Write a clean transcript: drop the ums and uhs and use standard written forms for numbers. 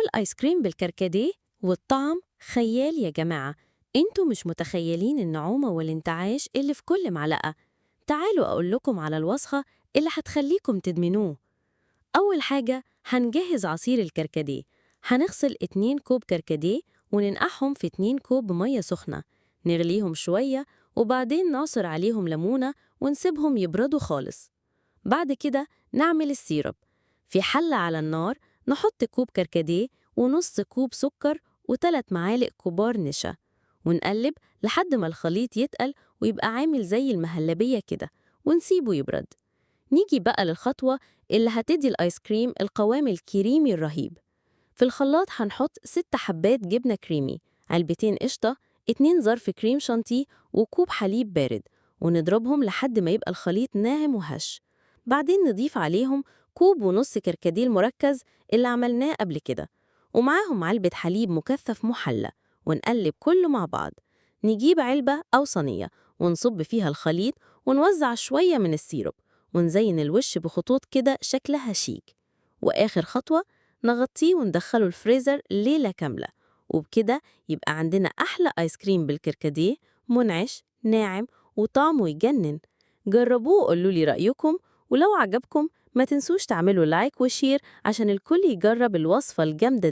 والآيس كريم بالكركديه والطعم خيال يا جماعة. انتوا مش متخيلين النعومة والانتعاش اللي في كل معلقة. تعالوا أقول لكم على الوصفة اللي هتخليكم تدمنوه. أول حاجة هنجهز عصير الكركديه. هنغسل 2 كوب كركديه وننقعهم في 2 كوب مية سخنة، نغليهم شوية وبعدين نعصر عليهم ليمونة ونسيبهم يبردوا خالص. بعد كده نعمل السيرب. في حلة على النار نحط كوب كركديه ونص كوب سكر و3 معالق كبار نشا، ونقلب لحد ما الخليط يتقل ويبقى عامل زي المهلبية كده، ونسيبه يبرد. نيجي بقى للخطوة اللي هتدي الآيس كريم القوام الكريمي الرهيب. في الخلاط هنحط 6 حبات جبنة كريمي، علبتين قشطة، 2 ظرف كريم شانتيه وكوب حليب بارد، ونضربهم لحد ما يبقى الخليط ناعم وهش. بعدين نضيف عليهم كوب ونص كركديه المركز اللي عملناه قبل كده، ومعاهم علبة حليب مكثف محلى، ونقلب كله مع بعض. نجيب علبة أو صينية ونصب فيها الخليط ونوزع شوية من السيرب، ونزين الوش بخطوط كده شكلها شيك. وآخر خطوة نغطيه وندخله الفريزر ليلة كاملة. وبكده يبقى عندنا أحلى آيس كريم بالكركديه، منعش ناعم وطعمه يجنن. جربوه وقولوا لي رأيكم، ولو عجبكم ما تنسوش تعملوا لايك وشير عشان الكل يجرب الوصفة الجامدة